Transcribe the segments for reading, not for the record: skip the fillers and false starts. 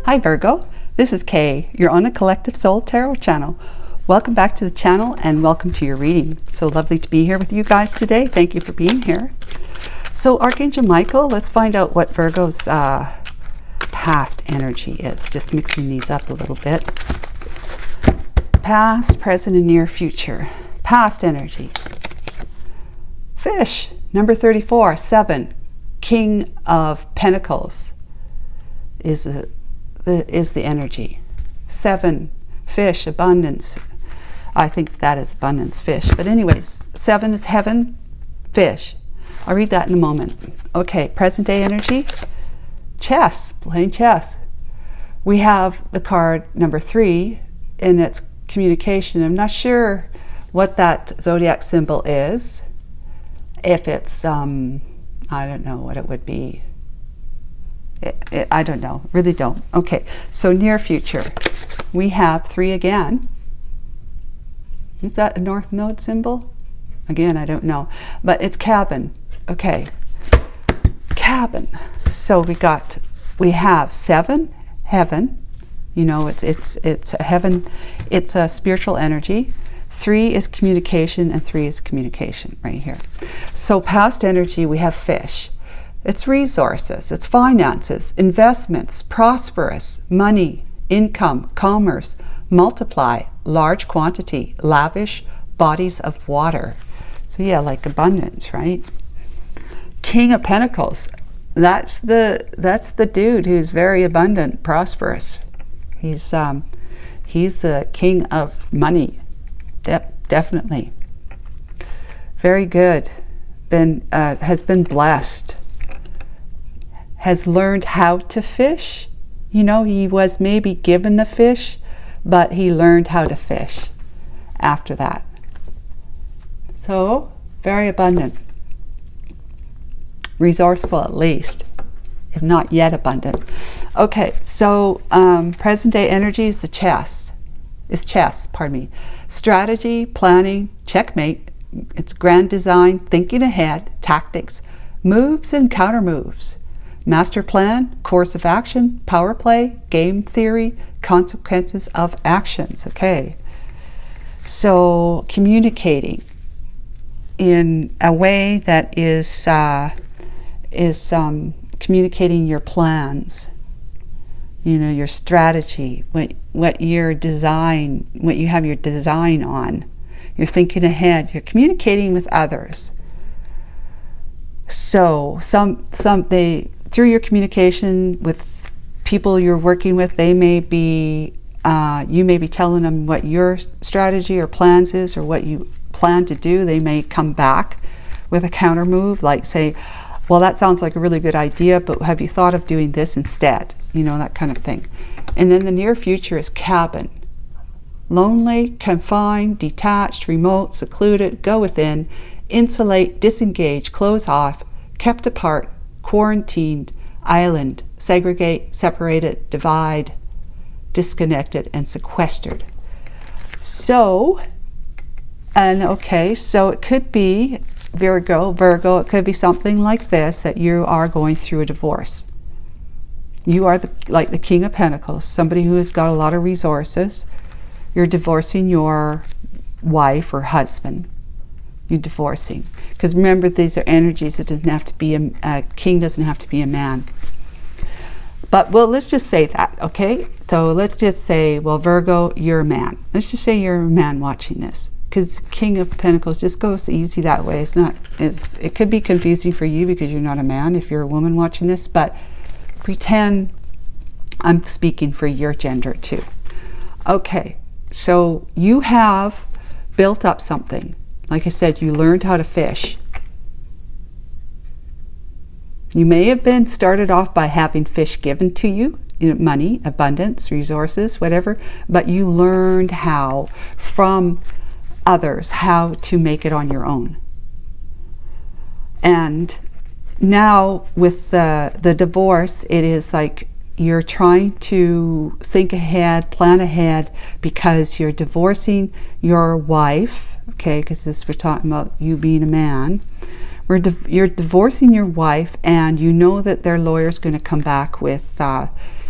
Hi Virgo, this is Kay. You're on a Collective Soul Tarot channel. Welcome back to the channel and welcome to your reading. So lovely to be here with you guys today. Thank you for being here. So Archangel Michael, let's find out what Virgo's past energy is. Just mixing these up a little bit. Past, present, and near future. Past energy. Fish, number 34, 7. King of Pentacles is the energy. 7, fish, abundance. I think that is abundance, fish. But anyways, 7 is heaven, fish. I'll read that in a moment. Okay, present day energy. Chess, playing chess. We have the card number 3, and it's communication. I'm not sure what that zodiac symbol is. If it's, I don't know what it would be. I don't know, really don't. Okay, so near future. We have 3 again. Is that a North Node symbol? Again, I don't know. But it's cabin. Okay, cabin. So we have 7, heaven. You know, it's a heaven. It's a spiritual energy. 3 is communication, and 3 is communication right here. So past energy, we have fish. It's resources, it's finances, investments, prosperous, money, income, commerce, multiply, large quantity, lavish, bodies of water. So yeah, like abundance, right? King of Pentacles. That's the dude who's very abundant, prosperous. He's the king of money. Definitely. Very good. Has been blessed. Has learned how to fish. You know, he was maybe given the fish, but he learned how to fish after that. So, very abundant. Resourceful at least, if not yet abundant. Okay, so present day energy is chess, pardon me. Strategy, planning, checkmate. It's grand design, thinking ahead, tactics, moves and counter moves. Master plan, course of action, power play, game theory, consequences of actions. Okay, so communicating in a way that is communicating your plans, you know, your strategy, what your design, what you have your design on. You're thinking ahead. You're communicating with others. So through your communication with people you're working with, they may be, you may be telling them what your strategy or plans is, or what you plan to do. They may come back with a counter move, like say, well, that sounds like a really good idea, but have you thought of doing this instead? You know, that kind of thing. And then the near future is cabin. Lonely, confined, detached, remote, secluded, go within, insulate, disengage, close off, kept apart, quarantined, island, segregate, separated, divide, disconnected, and sequestered. So, and okay, so it could be Virgo, it could be something like this, that you are going through a divorce. You are like the King of Pentacles, somebody who has got a lot of resources. You're divorcing your wife or husband. You're divorcing. Because remember, these are energies. It doesn't have to be a king, doesn't have to be a man. But, well, let's just say that, okay? So let's just say, well, Virgo, you're a man. Let's just say you're a man watching this. Because King of Pentacles just goes easy that way. It could be confusing for you because you're not a man if you're a woman watching this, but pretend I'm speaking for your gender too. Okay, so you have built up something. Like I said, you learned how to fish. You may have been started off by having fish given to you, money, abundance, resources, whatever, but you learned how from others how to make it on your own. And now with the divorce, it is like you're trying to think ahead, plan ahead, because you're divorcing your wife, okay, because we're talking about you being a man. You're divorcing your wife, and you know that their lawyer's going to come back with,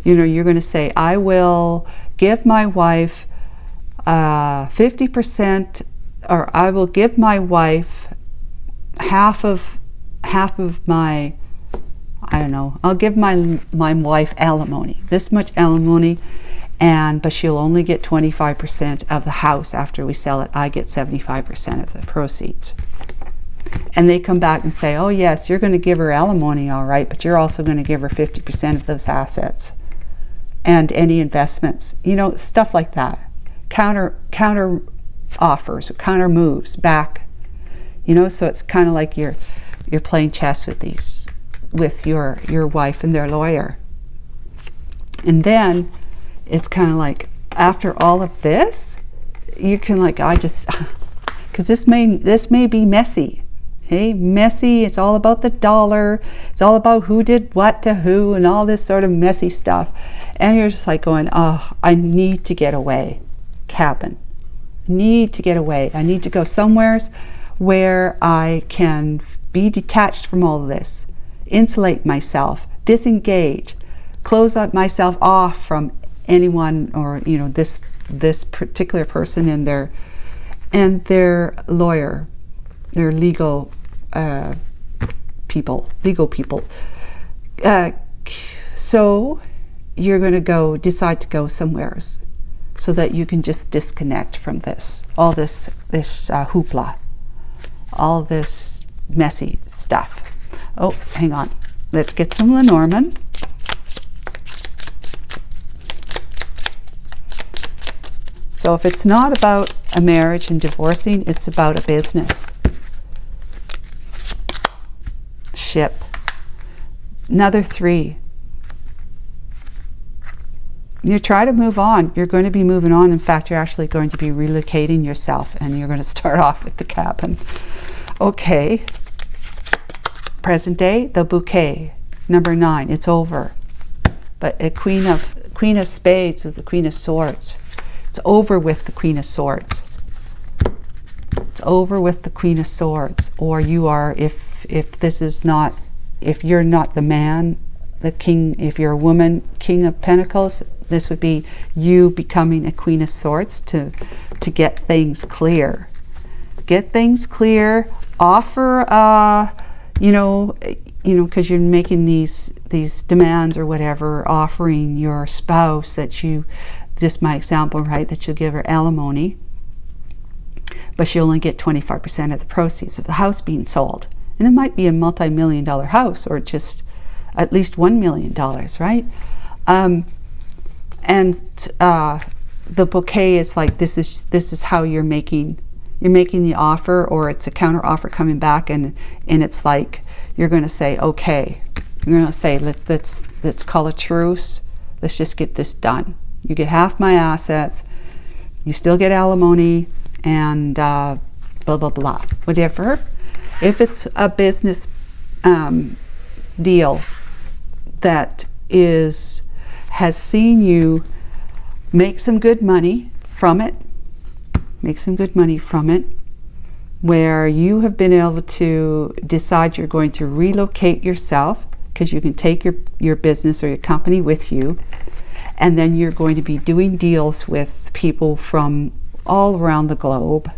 you're going to say, I will give my wife 50%, or I will give my wife half of my, I don't know, I'll give my wife alimony, this much alimony, but she'll only get 25% of the house after we sell it. I get 75% of the proceeds. And they come back and say, oh yes, you're going to give her alimony, all right, but you're also going to give her 50% of those assets and any investments, stuff like that. Counter offers, or counter moves back, so it's kind of like you're playing chess with your wife and their lawyer. And then it's kind of like, after all of this, you can because this may be messy. Hey, messy. It's all about the dollar. It's all about who did what to who and all this sort of messy stuff. And you're just like going, oh, I need to get away. Cabin. Need to get away. I need to go somewhere where I can be detached from all of this. Insulate myself. Disengage. Close up myself off from anyone, or this particular person and their lawyer, their legal people. So you're going to decide to go somewhere so that you can just disconnect from all this hoopla, all this messy stuff. Oh, hang on. Let's get some Lenormand. So if it's not about a marriage and divorcing, it's about a business. Ship. Another 3. You try to move on. You're going to be moving on. In fact, you're actually going to be relocating yourself, and you're going to start off with the cabin. Okay. Present day, the bouquet. Number 9. It's over. But a Queen of Spades is the Queen of Swords. It's over with the Queen of Swords. It's over with the Queen of Swords. Or you are, if you're not the man, the king, if you're a woman, King of Pentacles, this would be you becoming a Queen of Swords to get things clear. Get things clear. Offer, because you're making these demands or whatever, offering your spouse that you, just my example, right, that you'll give her alimony, but she'll only get 25% of the proceeds of the house being sold. And it might be a multi-million-dollar house, or just at least $1 million, right? The bouquet is like, this is how you're making the offer, or it's a counter offer coming back, and it's like you're going to say, okay, you're going to say, let's call a truce. Let's just get this done. You get half my assets. You still get alimony, and blah blah blah, whatever. If it's a business deal that has seen you make some good money from it, where you have been able to decide you're going to relocate yourself, because you can take your business or your company with you, and then you're going to be doing deals with people from all around the globe,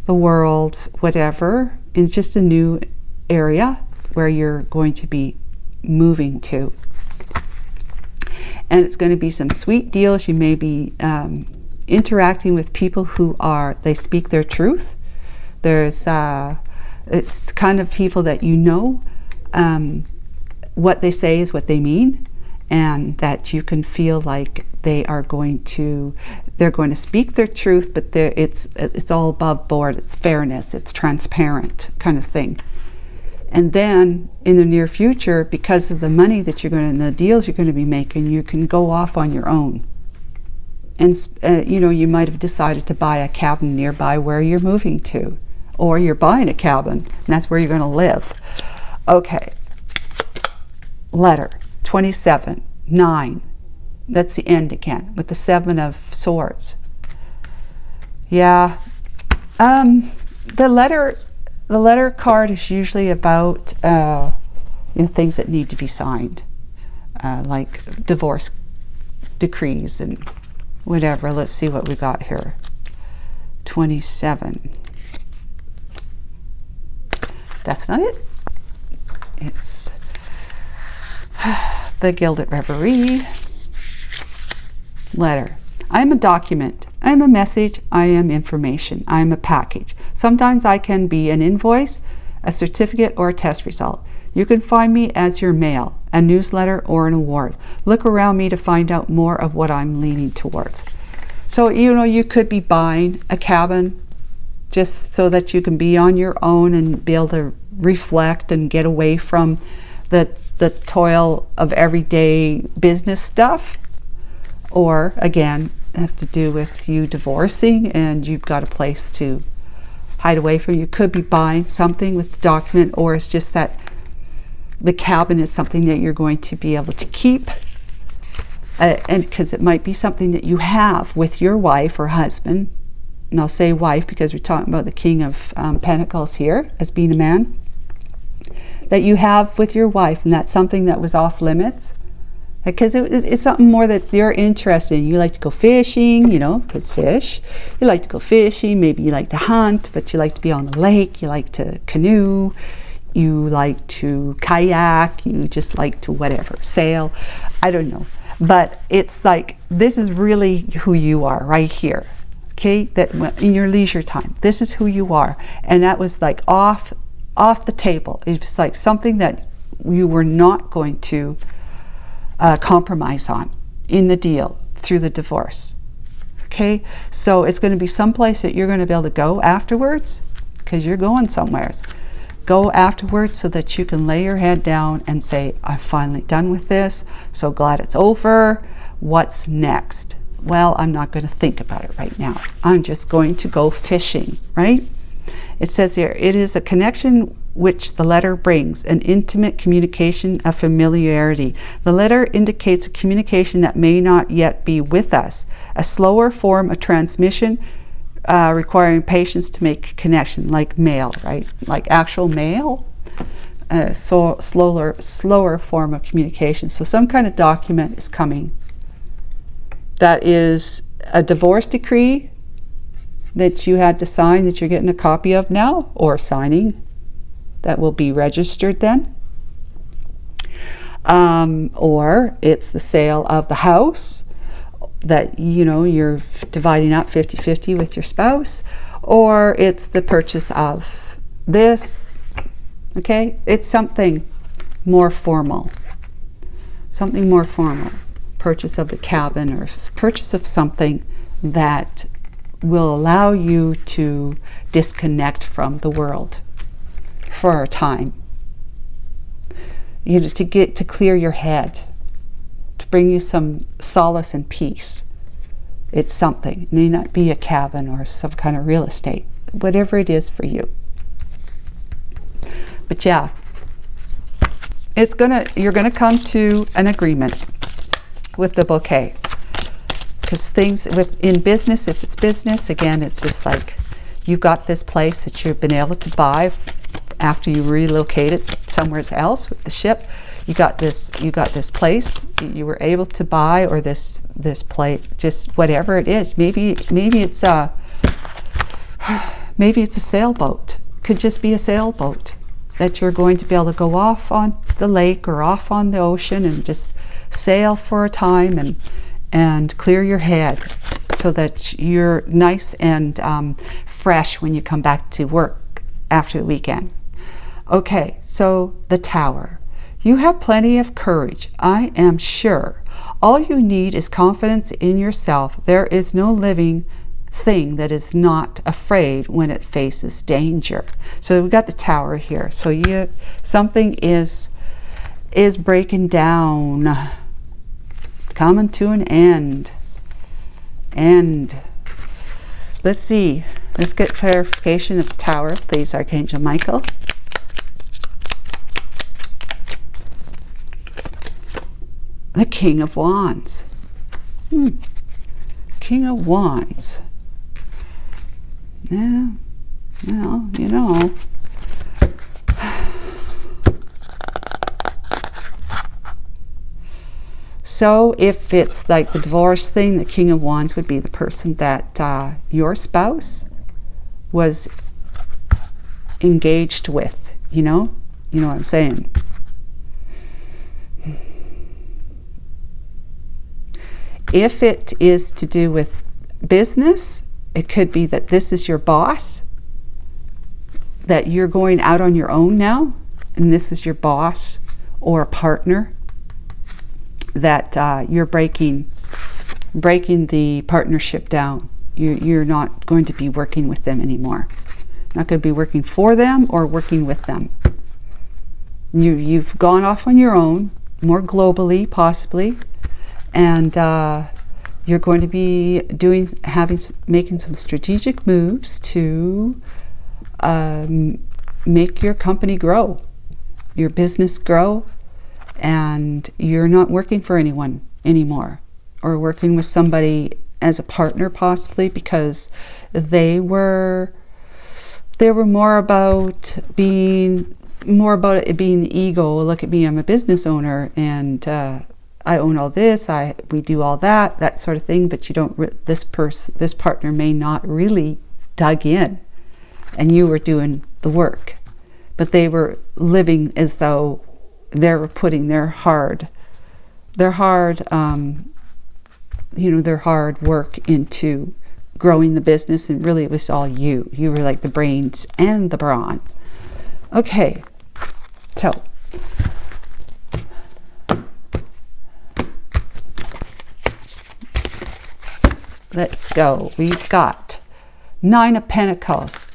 the world, whatever. It's just a new area where you're going to be moving to. And it's going to be some sweet deals. You may be interacting with people who they speak their truth. It's the kind of people that what they say is what they mean, and that you can feel like they're going to speak their truth, but it's all above board. It's fairness, it's transparent kind of thing. And then in the near future, because of the money that the deals you're going to be making, you can go off on your own. And you might have decided to buy a cabin nearby where you're moving to, or you're buying a cabin and that's where you're going to live. Okay. Letter 27, 9. That's the end again with the 7 of Swords. Yeah. The letter the letter card is usually about things that need to be signed, like divorce decrees and whatever. Let's see what we got here. 27. That's not it. It's the Gilded Reverie letter. I am a document. I am a message. I am information. I am a package. Sometimes I can be an invoice, a certificate, or a test result. You can find me as your mail, a newsletter, or an award. Look around me to find out more of what I'm leaning towards. So, you could be buying a cabin just so that you can be on your own and be able to reflect and get away from the toil of everyday business stuff. Or, again, have to do with you divorcing and you've got a place to hide away from. You could be buying something with the document, or it's just that the cabin is something that you're going to be able to keep, and because it might be something that you have with your wife or husband. And I'll say wife because we're talking about the King of Pentacles here as being a man, that you have with your wife, and that's something that was off limits because it's something more that you're interested in. You like to go fishing, because fish. You like to go fishing, maybe you like to hunt, but you like to be on the lake, you like to canoe, you like to kayak, you just like to whatever, sail, I don't know. But it's like, this is really who you are right here, okay? That in your leisure time, this is who you are. And that was like off the table. It's like something that you were not going to compromise on in the deal through the divorce, okay? So it's going to be someplace that you're going to be able to go afterwards, because you're going somewheres. Go afterwards so that you can lay your head down and say, I'm finally done with this. So glad it's over. What's next? Well, I'm not going to think about it right now. I'm just going to go fishing, right? It says here, it is a connection which the letter brings, an intimate communication, a familiarity. The letter indicates a communication that may not yet be with us, a slower form of transmission, requiring patience to make connection, like mail, right? Like actual mail, so slower form of communication. So some kind of document is coming. That is a divorce decree that you had to sign, that you're getting a copy of now, or signing, that will be registered then. Or it's the sale of the house that you're dividing up 50-50 with your spouse, or it's the purchase of this, okay? It's something more formal, purchase of the cabin, or purchase of something that will allow you to disconnect from the world for a time, to clear your head, to bring you some solace and peace. It's something. It may not be a cabin or some kind of real estate, whatever it is for you. But yeah, you're gonna come to an agreement with the bouquet. Because things in business, if it's business, again, it's just like you've got this place that you've been able to buy after you relocated somewhere else with the ship. You got this place you were able to buy, or this place, just whatever it is. Maybe it's a sailboat. Could just be a sailboat that you're going to be able to go off on the lake or off on the ocean and just sail for a time and clear your head so that you're nice and fresh when you come back to work after the weekend. Okay, so the Tower. You have plenty of courage, I am sure. All you need is confidence in yourself. There is no living thing that is not afraid when it faces danger. So we've got the Tower here. So something is breaking down, coming to an end. Let's see. Let's get clarification of the Tower, please, Archangel Michael. The King of Wands. King of Wands. Yeah, well, So if it's like the divorce thing, the King of Wands would be the person that your spouse was engaged with, you know what I'm saying. If it is to do with business, it could be that this is your boss, that you're going out on your own now, and this is your boss or a partner, that you're breaking the partnership down. You're not going to be working with them anymore. Not going to be working for them or working with them. You've gone off on your own, more globally possibly, and you're going to be making some strategic moves to make your company grow, your business grow, and you're not working for anyone anymore, or working with somebody as a partner possibly, because they were more about it being the ego. Look at me, I'm a business owner, and I own all this, we do all that sort of thing. But you don't. This partner may not really dug in, and you were doing the work, but they were living as though they were putting their hard work into growing the business, and really it was all you. You were like the brains and the brawn. Okay, so let's go. We've got Nine of Pentacles,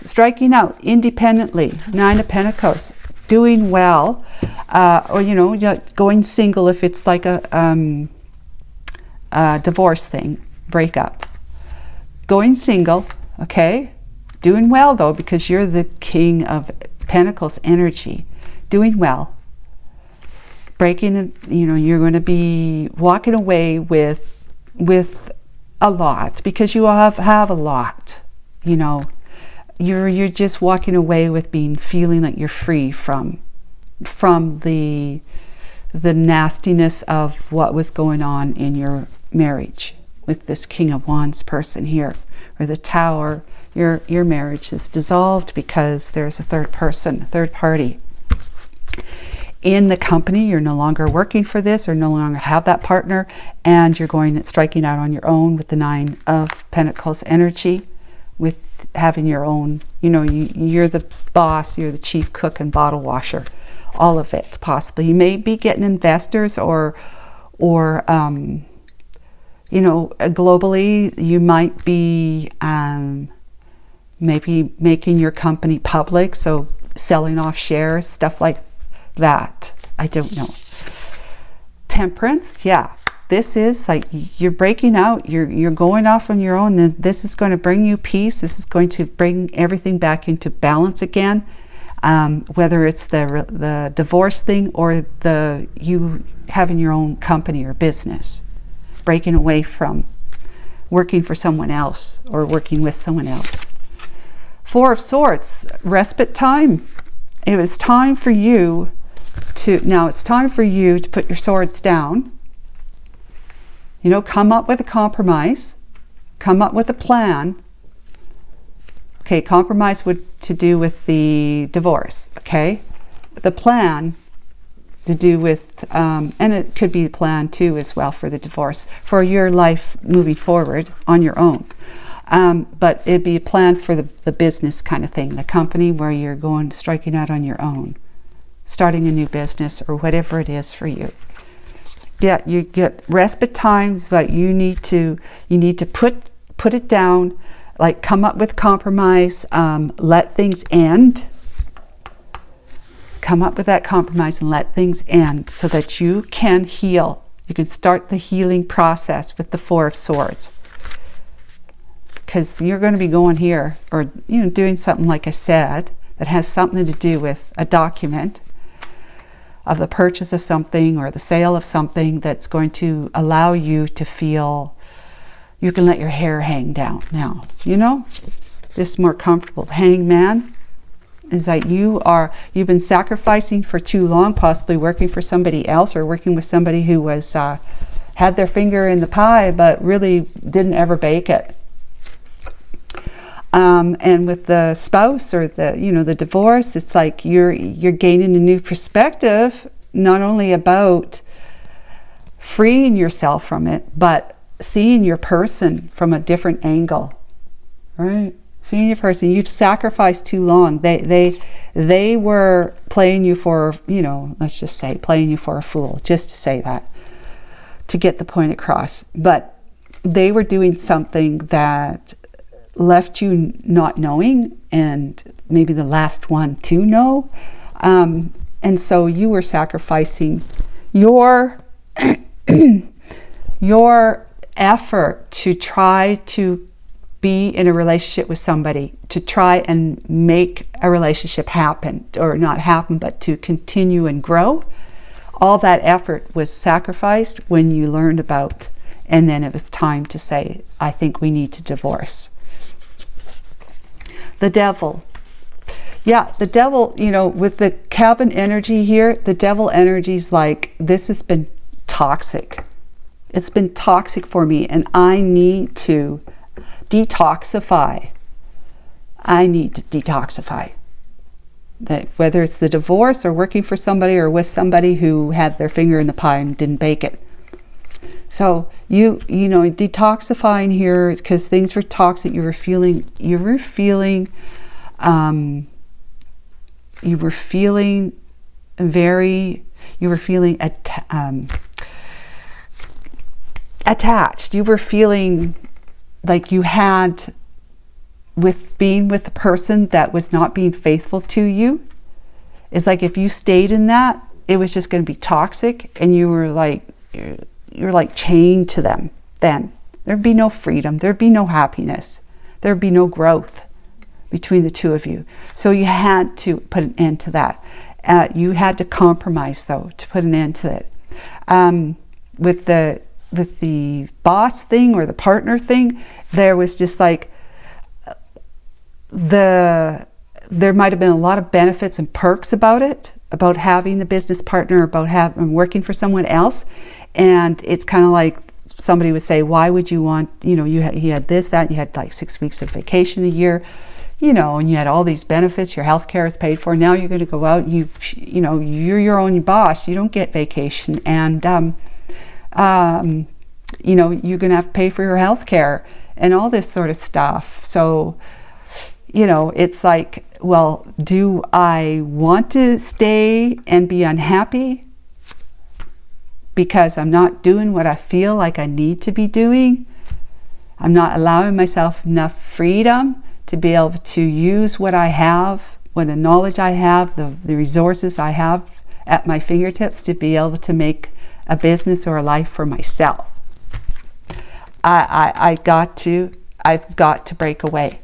striking out independently. Nine of Pentacles, doing well, or going single if it's like a divorce thing, breakup. Going single, okay? Doing well though, because you're the King of Pentacles energy. Doing well. Breaking, you're going to be walking away with a lot, because you have a lot, You're just walking away with feeling like you're free from the nastiness of what was going on in your marriage with this King of Wands person here, or the Tower. Your marriage is dissolved because there's a third person, a third party in the company. You're no longer working for this, or no longer have that partner, and you're striking out on your own with the Nine of Pentacles energy, with having your own, you're the boss, you're the chief cook and bottle washer, all of it possibly. You may be getting investors, or globally you might be maybe making your company public, so selling off shares, stuff like that. I don't know. Temperance, yeah. This is like you're breaking out, you're going off on your own. Then this is going to bring you peace. This is going to bring everything back into balance again. Whether it's the divorce thing, or you having your own company or business, breaking away from working for someone else or working with someone else. Four of Swords, respite time. It was time for you it's time for you to put your swords down. Come up with a compromise, come up with a plan. Okay, compromise would to do with the divorce, okay? The plan to do with, and it could be a plan too as well for the divorce, for your life moving forward on your own. But it'd be a plan for the business kind of thing, the company where you're striking out on your own, starting a new business or whatever it is for you. Yeah, you get respite times, but you need to put it down, like come up with compromise, let things end. Come up with that compromise and let things end so that you can heal. You can start the healing process with the Four of Swords. Because you're going to be going here, or doing something like I said, that has something to do with a document of the purchase of something or the sale of something that's going to allow you to feel you can let your hair hang down now, just more comfortable. Hangman, is that you've been sacrificing for too long, possibly working for somebody else or working with somebody who was had their finger in the pie but really didn't ever bake it. And with the spouse or the divorce, it's like you're gaining a new perspective, not only about freeing yourself from it, but seeing your person from a different angle, right? Seeing your person. You've sacrificed too long. They were playing you for, let's just say playing you for a fool, just to say that, to get the point across. But they were doing something that left you not knowing, and maybe the last one to know. And so you were sacrificing your your effort to try to be in a relationship with somebody, to try and make a relationship happen, or not happen, but to continue and grow. All that effort was sacrificed when you learned about, and then it was time to say, I think we need to divorce. The devil. Yeah, the devil, with the cabin energy here, the devil energy is like, this has been toxic. It's been toxic for me, and I need to detoxify. I need to detoxify. That whether it's the divorce or working for somebody or with somebody who had their finger in the pie and didn't bake it. So detoxifying here because things were toxic. You were feeling attached. You were feeling like you had, with being with the person that was not being faithful to you. It's like if you stayed in that, it was just going to be toxic, and you were like, you're like chained to them. Then there'd be no freedom, there'd be no happiness, there'd be no growth between the two of you. So you had to put an end to that. You had to compromise, though, to put an end to it. With the boss thing or the partner thing, there was just like there might have been a lot of benefits and perks about it, about having the business partner, about working for someone else. And it's kind of like somebody would say, why would you want, he had this, that, you had like 6 weeks of vacation a year, and you had all these benefits, your health care is paid for. Now you're going to go out, you're your own boss, you don't get vacation. And, you're going to have to pay for your health care and all this sort of stuff. So, it's like, well, do I want to stay and be unhappy because I'm not doing what I feel like I need to be doing? I'm not allowing myself enough freedom to be able to use what I have, what the knowledge I have, the resources I have at my fingertips to be able to make a business or a life for myself. I've got to break away.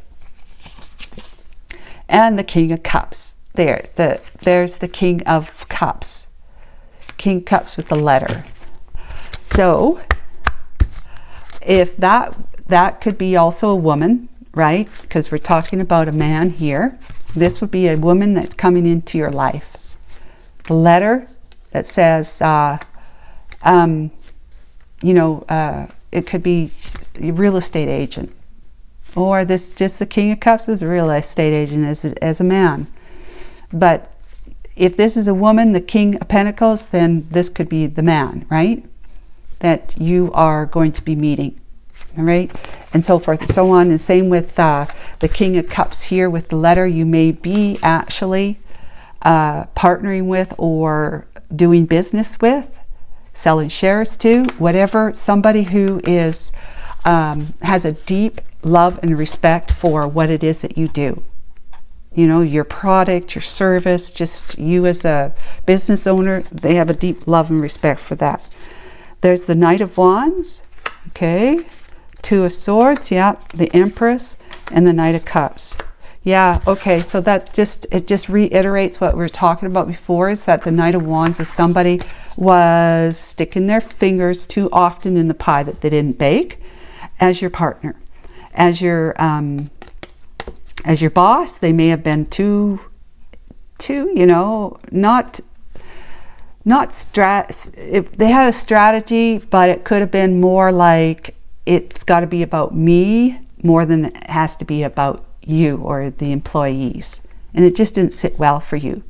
And the King of Cups. There's the King of Cups. King Cups with the letter. So if that could be also a woman, right? Because we're talking about a man here. This would be a woman that's coming into your life. The letter that says, it could be a real estate agent. Or the King of Cups is a real estate agent as a man. But if this is a woman, the King of Pentacles, then this could be the man, right? That you are going to be meeting, all right? And so forth and so on. And same with the King of Cups here with the letter. You may be actually partnering with or doing business with, selling shares to, whatever, somebody who is has a deep love and respect for what it is that you do. Your product, your service, just you as a business owner, they have a deep love and respect for that. There's the Knight of Wands, okay, Two of Swords, yeah, the Empress, and the Knight of Cups. Yeah, okay, so it just reiterates what we were talking about before, is that the Knight of Wands is somebody was sticking their fingers too often in the pie that they didn't bake as your partner. As your boss, they may have been too to, you know, if they had a strategy, but it could have been more like, it's got to be about me more than it has to be about you or the employees. And it just didn't sit well for you.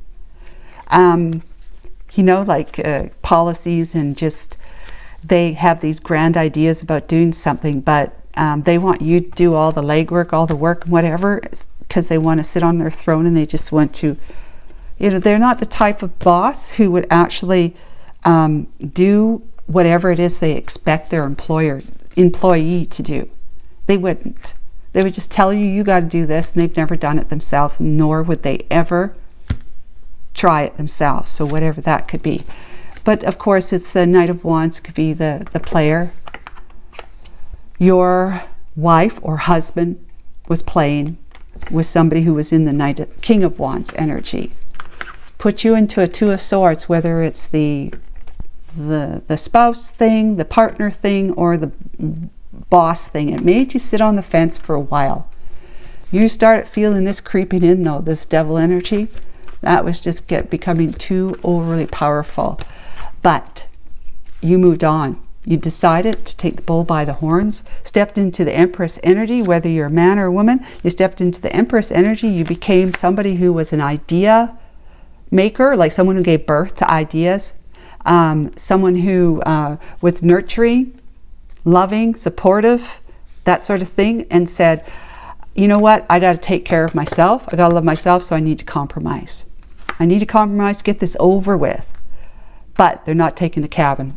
You know, like policies, and just, they have these grand ideas about doing something, but they want you to do all the legwork, all the work, whatever, because they want to sit on their throne, and they just want to, you know, they're not the type of boss who would actually do whatever it is they expect their employee to do. They wouldn't. They would just tell you, you got to do this, and they've never done it themselves, nor would they ever try it themselves. So whatever that could be. But of course, it's the Knight of Wands, could be the player. Your wife or husband was playing with somebody who was in the King of Wands energy. Put you into a Two of Swords, whether it's the spouse thing, the partner thing, or the boss thing. It made you sit on the fence for a while. You started feeling this creeping in, though, this devil energy. That was just becoming too overly powerful. But you moved on. You decided to take the bull by the horns, stepped into the Empress energy, whether you're a man or a woman. You stepped into the Empress energy. You became somebody who was an idea maker, like someone who gave birth to ideas, someone who was nurturing, loving, supportive, that sort of thing, and said, you know what, I got to take care of myself. I got to love myself, so I need to compromise. I need to compromise, get this over with. But they're not taking the cabin.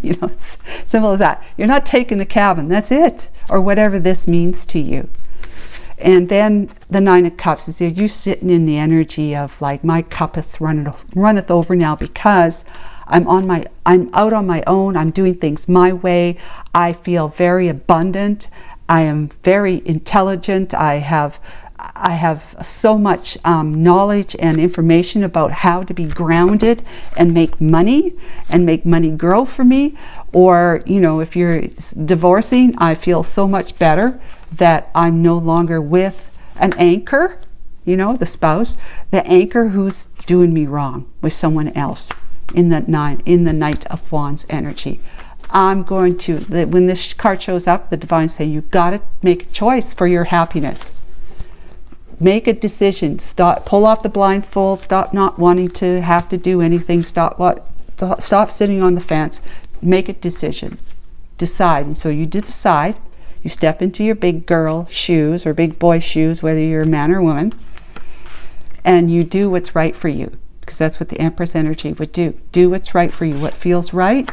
You know, it's simple as that. You're not taking the cabin. That's it. Or whatever this means to you. And then the Nine of Cups is you sitting in the energy of like, my cup runneth over now, because I'm out on my own. I'm doing things my way. I feel very abundant. I am very intelligent. I have so much knowledge and information about how to be grounded and make money grow for me. Or, you know, if you're divorcing, I feel so much better that I'm no longer with an anchor, you know, the spouse, the anchor who's doing me wrong with someone else in the Knight of Wands energy. I'm going to, when this card shows up, the divine say, you got to make a choice for your happiness. Make a decision. Pull off the blindfold. Stop not wanting to have to do anything. Stop sitting on the fence. Make a decision. Decide. And so you decide. You step into your big girl shoes or big boy shoes, whether you're a man or a woman, and you do what's right for you, because that's what the Empress energy would do. Do what's right for you, what feels right,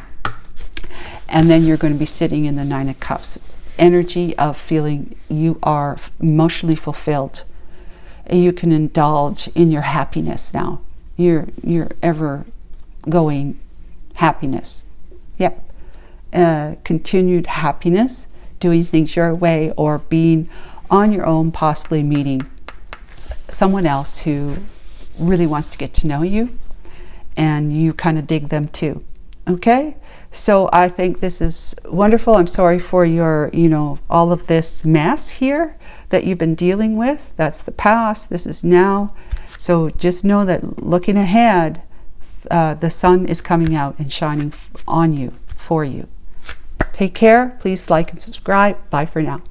and then you're going to be sitting in the Nine of Cups energy of feeling you are emotionally fulfilled. You can indulge in your happiness now. Your ever going happiness. Yep. Continued happiness, doing things your way, or being on your own, possibly meeting someone else who really wants to get to know you, and you kind of dig them too. Okay? So I think this is wonderful. I'm sorry for your, you know, all of this mess here that you've been dealing with. That's the past. This is now. So just know that looking ahead, the sun is coming out and shining on you, for you. Take care. Please like and subscribe. Bye for now.